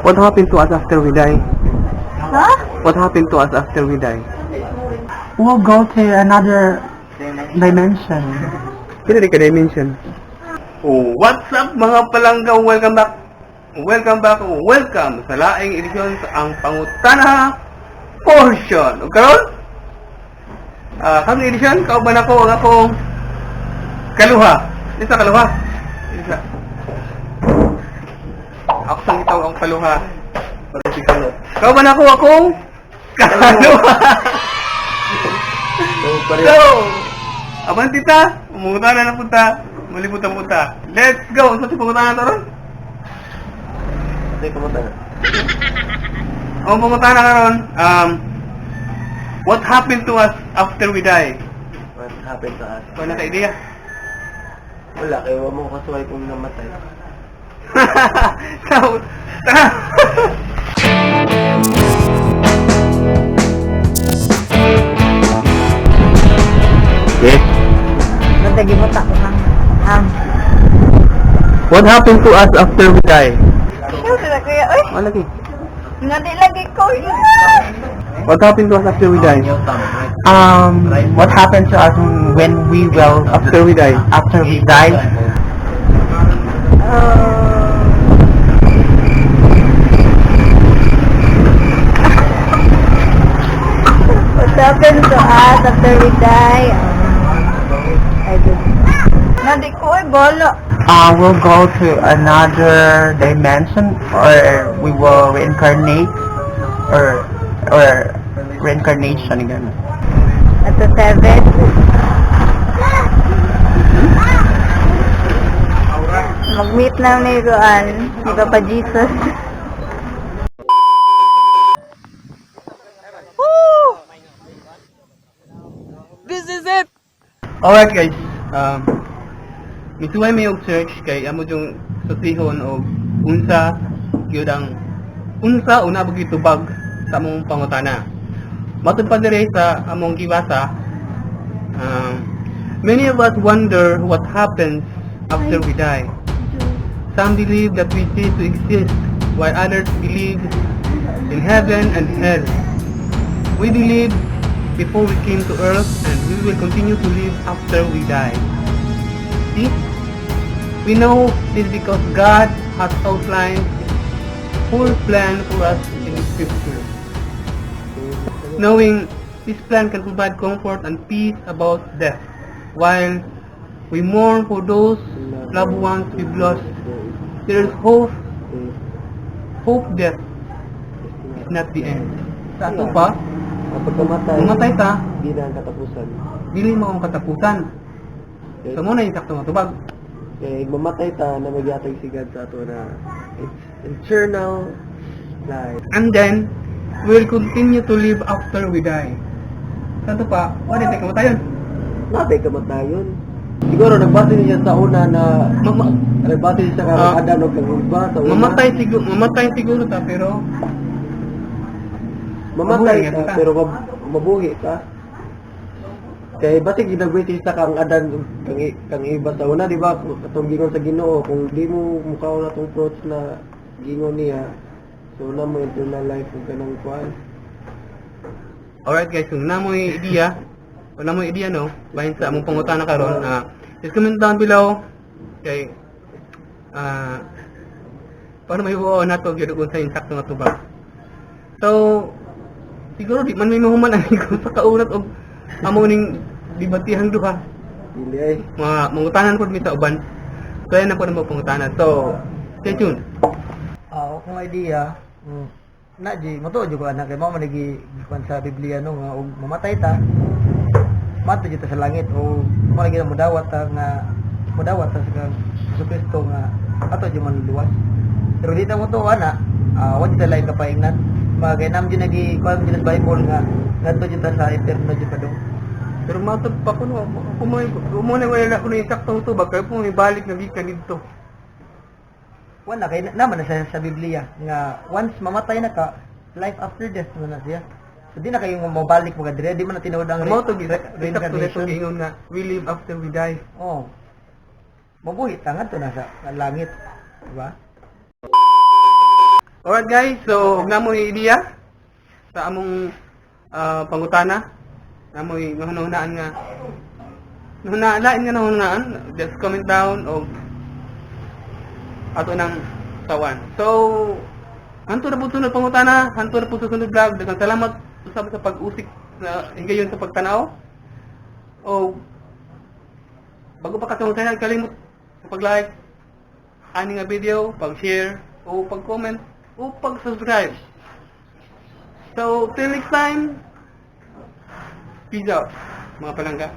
What happened to us after we die? Huh? What happened to us after we die? We'll go to another dimension. Hindi ka dimension. Oh, what's up mga palanggaw? Welcome back. Welcome sa laing edisyon sa ang pangutana portion. O karon? Kami edisyon, kauban ako ang akong kaluha. Isa kaluha. Isa. Ako sang itaw ang kaluha. Kauban ako akong kaluha. So, aban tita, umutana na punta. Malibutan-punta. Let's go! Saan si pangutana na ron? Hindi, pangutana. Ang pangutana na ron, what happened to us after we die? What happened to us? Wala ka idea? Wala, kaya huwag mo kasuway kung namatay. So, tara! Okay. Lagi mo ta ko What happened to us after we die? Siyempre na kuya, oy. Wala ki. Nadi lagi ko. What happened to us after we die? What happened to us when we will After we die? after we die? What happened to us after we die? I don't know. Nadi ko ay bolo. We'll go to another dimension, or we will reincarnate, or reincarnation again. At the 7. Mag-meet na ni Roan, ni Papa Jesus. Alright guys, misuway may og search kay amo yung susihon og unsa gyud ang unsa una ba gyud tubag sa among pangutana. Matud pa dire sa among gibasa, many of us wonder what happens after we die. Some believe that we cease to exist, while others believe in heaven and hell. We believe before we came to earth, and we will continue to live after we die. See? We know this because God has outlined His full plan for us in Scripture. Knowing this plan can provide comfort and peace about death, while we mourn for those loved ones we've lost. There is hope. Hope death is not the end. Sa ato pa, mamatay ta, Hindi na ang katapusan. dili mo ang katapusan. So muna yung sakto nga tubag. Kaya mamatay ta na magyatag sigad sa ato na it's eternal life. And then, we'll continue to live after we die. Santo pa, wala tayo kamatayon. Natay kamatayon. Siguro nagbase niya sa una na nagbase siya sa Adan o kang Eva sa una. Mamatay siguro ta, pero Mamatay mabuhay ka, ka. pero mabuhi ka. Kaya basig ginagwiti sa kang Adan kang Eva sa una, di ba? Katong gingon sa Ginoo, kung di mo mukhaw na tong fruits na gingon niya, so na mo eternal life kung kanang kuan. alright guys, kung namoy idea, wala mo idea no, bahin sa among pangutana karon, just comment down below kay paano may buo na to gyud kung sa insakto nga tubag. So siguro di man may mahuman ani ko sa kaunat og amo ning debatihang duha. Dili ay. Mangutanan pod mi sa uban. So yan na po na pangutanan. So stay tuned. Kung idea, na di mo to jud anak kay mo manigi kuan sa Biblia no nga og mamatay ta. Mato jud ta sa langit o mo lagi na mudawat ta sa Kristo nga ato jud man luwas. Pero di ta mo to ana, wa jud ta lain kapaingnan. Magay nam jud nagi kuan jud sa Bible nga ngadto jud ta sa eterno jud pa do. Pero matod pa ko no, kumo na wala ko na insaktong tubag kay po may balik na gikan didto. Wala kay naman na sa Biblia nga once mamatay na ka, life after death mo na siya. So di na kayo mabalik mga dire, di man na tinuod ang Mo to gisakto na reincarnation. ingon nga we live after we die. Oh. Mabuhi tangan to na sa langit, di ba? Alright guys, so ug namo idea sa among pangutana. Namoy nahunahunaan nga. Nahunahunaan, just comment down o ato nang tawan. So, hanto na po sunod pangutana, hanto na po sunod vlog. Daghang salamat usab sa pag-usik na higayon sa pagtanaw. O bago pa katong channel, kalimot sa pag-like ani nga video, pag-share o pag-comment o pag-subscribe. So, till next time, peace out mga palangga.